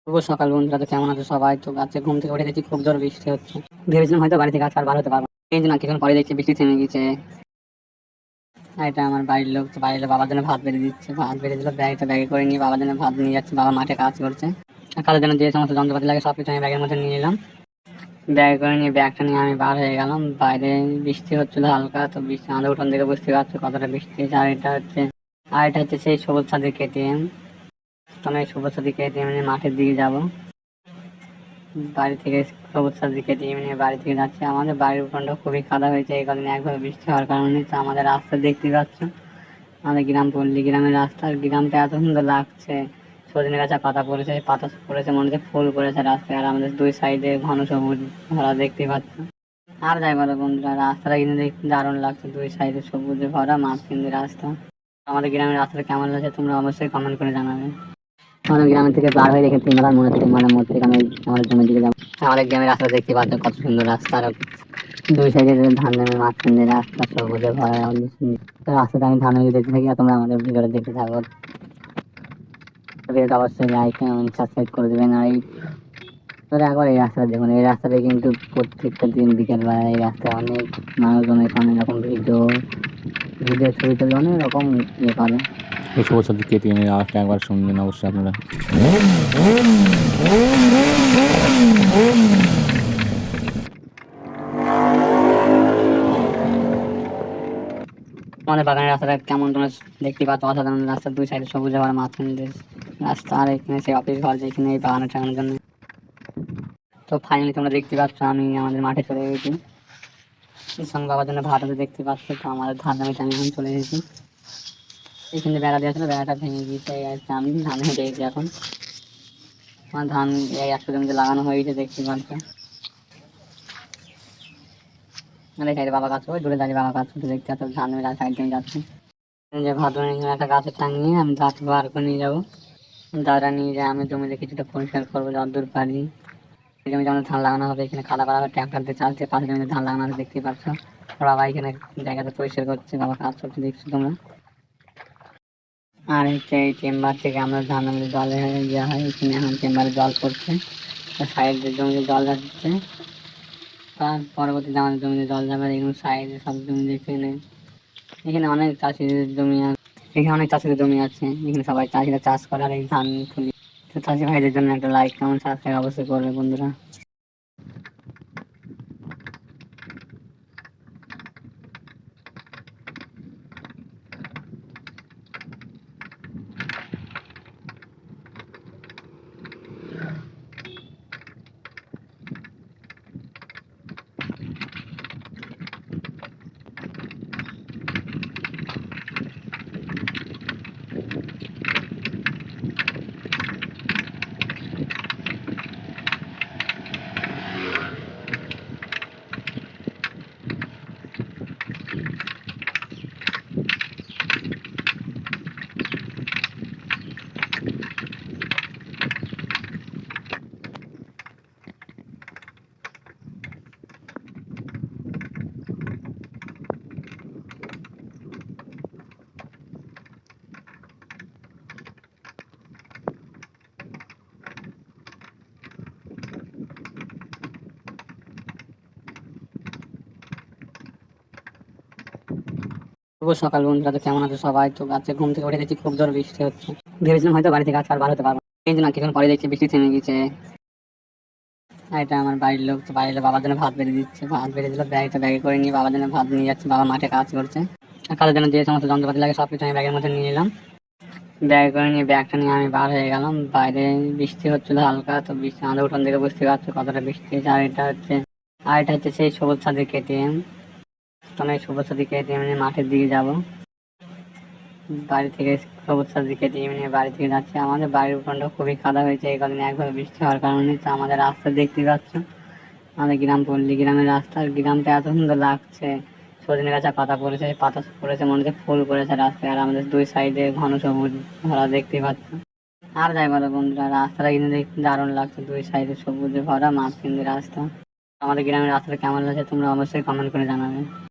শুভ সকাল বন্ধুরা, তো কেমন আছো সবাই? তো আজকে ঘুম থেকে উঠে দেখছি খুব জোর বৃষ্টি হচ্ছে। ভেবেছিলাম হয়তো বাড়ি থেকে আজকে আর বার হতে পারবো না, কিন্তু না, কিছুক্ষণ পরে দেখছি বৃষ্টি থেমে গেছে। আর এটা আমার বাড়ির লোক, তো বাড়ির লোক বাবার জন্য ভাত বেড়ে দিচ্ছে। ভাত বেড়ে দিল, ব্যাগে করে নিয়ে বাবার জন্য ভাত নিয়ে যাচ্ছে। বাবা মাঠে কাজ করছে, আর কাজের জন্য যে সমস্ত যন্ত্রপাতি লাগে সব কিছু আমি ব্যাগের মধ্যে নিয়ে নিলাম। ব্যাগে করে নিয়ে ব্যাগটা নিয়ে আমি বার হয়ে গেলাম। বাইরে বৃষ্টি হচ্ছিল হালকা, তো বৃষ্টি আমাদের উঠোন থেকে বুঝতে পারছো কতটা বৃষ্টি হচ্ছে। আর এটা হচ্ছে সেই সবুজ সাথী কেটিএম। তো আমি সবুজ সাথী কেটিএম নিয়ে মাঠের দিকে যাবো। বাড়ি থেকে সবুজ সাথীকে টিম নিয়ে বাড়ি থেকে যাচ্ছে। আমাদের বাড়ির উঠোনটা খুবই কাদা হয়েছে এই কদিন একভাবে বৃষ্টি হওয়ার কারণে। তো আমাদের রাস্তা দেখতে পাচ্ছ, আমাদের গ্রাম পল্লী গ্রামের রাস্তা। আর গ্রামটা এত সুন্দর লাগছে, সজনে গাছে পাতা পড়েছে, পাতা পড়েছে মনে হচ্ছে ফুল পড়েছে রাস্তায়। আর আমাদের দুই সাইডে ঘন সবুজ ভরা দেখতে পাচ্ছ। আর যাই বলো বন্ধুরা, রাস্তাটা কিন্তু দেখতে দারুণ লাগছে, দুই সাইডে সবুজে ভরা, মাঝ কিন্তু রাস্তা। আমাদের গ্রামের রাস্তাটা কেমন লাগছে তোমরা অবশ্যই কমেন্ট করে জানাবে। আমাদের গ্রামের থেকে পার হয়ে দেখে তিনবেলার মনে থেকে মানে মোড় থেকে আমি আমাদের জমির দিকে যাবো। আমাদের গ্রামের রাস্তা দেখতে পাচ্ছ কত সুন্দর রাস্তা, আর দুই সাইডে ধান জমির মাঝখান দিয়ে রাস্তা সবুজে ভরা আমাদের সুন্দর। তো রাস্তাটা আমি ধান দেখতে থাকি, আর তোমরা আমাদের ভিডিওটা দেখতে থাকো। ভিডিওটা অবশ্যই লাইক এবং সাবস্ক্রাইব করে দেবেন। আর এই তোরা একবার এই রাস্তাটা দেখুন, এই রাস্তাটা কিন্তু প্রত্যেকটা দিন বিকেলবেলা এই রাস্তায় অনেক মানুষজন এসে অনেক রকম ভিডিও ছবি টবি অনেক রকম ইয়ে করে। এই শুভ সাথী কেটিএম এর আওয়াজটা একবার শুনবেন অবশ্যই আপনারা। আমাদের বাগানের রাস্তাটা কেমন তোমরা দেখতে পাচ্ছ, অসাধারণ রাস্তার দুই সাইডে সবুজে ভরা, মাঝখানে দিয়ে রাস্তা। আর এখানে সেই অফিস ঘর যেখানে এই বাগানে টাঙানোর জন্য। তো ফাইনালি তোমরা দেখতে পাচ্ছ আমি আমাদের মাঠে চলে গেছি। এর সঙ্গে বাবার জন্য ভাতও দেখতে পাচ্ছ। তো আমাদের ধান জমিতে আমি এখন চলে এসেছি। এখানে বেড়া দেওয়া ছিল, বেড়াটা ভেঙে গিয়েছে। আমি ধান হেঁটে গেছি এখন। আমার ধান এই 100 জমিতে লাগানো হয়ে গেছে দেখতে পাচ্ছ। আর এই সাইডে বাবা কাজ করে, দূরে দাঁড়িয়ে বাবা কাজ করতে দেখতে পাচ্ছ। ধান জমি সাইড দিয়ে যাচ্ছে, যে ভাত এখানে একটা গাছে টাঙিয়ে আমি দাঁত বার করে নিয়ে যাবো। দাঁড়া নিয়ে যায় আমি জমিতে কিছুটা পরিষ্কার করবো যতদূর পারি। এই জমিতে আমাদের ধান লাগানো হবে, এখানে খাদা করা হবে, ট্র্যাক্টর দিয়ে চালছে, পাশে জমিতে ধান লাগানো হবে দেখতেই পাচ্ছ। আর বাবা এখানে জায়গাটা পরিষ্কার করছে, বাবা কাজ করতে দেখছো তোমরা। আর হচ্ছে এই চেম্বার থেকে আমরা ধান জমিতে জল দেওয়া হয়, এখানে এখন চেম্বারে জল পড়ছে, সাইডের জমিতে জল যাচ্ছে। তার পরবর্তীতে আমাদের জমিতে জল যাবে। এখানে সাইডে সব জমি এখানে এখানে অনেক চাষিদের জমি আছে, এখানে অনেক চাষিদের জমি আছে, এখানে সবাই চাষিরা চাষ করে। আর এই ধান তুলি, তো চাষি ভাইদের জন্য একটা লাইক কেমন সাবস্ক্রাইব অবশ্যই করবে বন্ধুরা। শুভ সকাল বন্ধুরা, তো কেমন আছো সবাই? তো আজকে ঘুম থেকে উঠে দেখছি খুব জোর বৃষ্টি হচ্ছে। ভেবেছিলাম হয়তো বাড়ি থেকে আজকে আর বার হতে পারবো না, কিন্তু না, কিছুক্ষণ পরে দেখছি বৃষ্টি থেমে গেছে। আর এটা আমার বাড়ির লোক, তো বাড়ির লোক বাবার জন্য ভাত বেড়ে দিচ্ছে। ভাত বেড়ে দিল, ব্যাগে করে নিয়ে বাবার জন্য ভাত নিয়ে যাচ্ছে। বাবা মাঠে কাজ করছে, আর কাজের জন্য যে সমস্ত যন্ত্রপাতি লাগে সব কিছু আমি ব্যাগের মধ্যে নিয়ে নিলাম। ব্যাগে করে নিয়ে ব্যাগটা নিয়ে আমি বার হয়ে গেলাম। বাইরে বৃষ্টি হচ্ছিল হালকা, তো বৃষ্টি আমাদের উঠোন থেকে বুঝতে পারছো কতটা বৃষ্টি হয়েছে। আর এটা হচ্ছে সেই সবুজ সাথী কেটিএম। তো আমি সবুজ সাথী কেটিএম নিয়ে মাঠের দিকে যাবো। বাড়ি থেকে সবুজ সাথী কেটিএম নিয়ে বাড়ি থেকে যাচ্ছে। আমাদের বাড়ির উঠোনটা খুবই কাদা হয়েছে এই কদিন একভাবে বৃষ্টি হওয়ার কারণে। তো আমাদের রাস্তা দেখতে পাচ্ছ, আমাদের গ্রাম পল্লী গ্রামের রাস্তা। আর গ্রামটা এত সুন্দর লাগছে, সজনে গাছে পাতা পড়েছে, পাতা পড়েছে মনে হচ্ছে ফুল পড়েছে রাস্তায়। আর আমাদের দুই সাইডে ঘন সবুজ ভরা দেখতে পাচ্ছ। আর যাই বলো বন্ধুরা, রাস্তাটা কিন্তু দেখতে দারুণ লাগছে, দুই সাইডে সবুজে ভরা, মাঝখান দিয়ে রাস্তা। আমাদের গ্রামের রাস্তাটা কেমন লাগছে তোমরা অবশ্যই কমেন্ট করে জানাবে।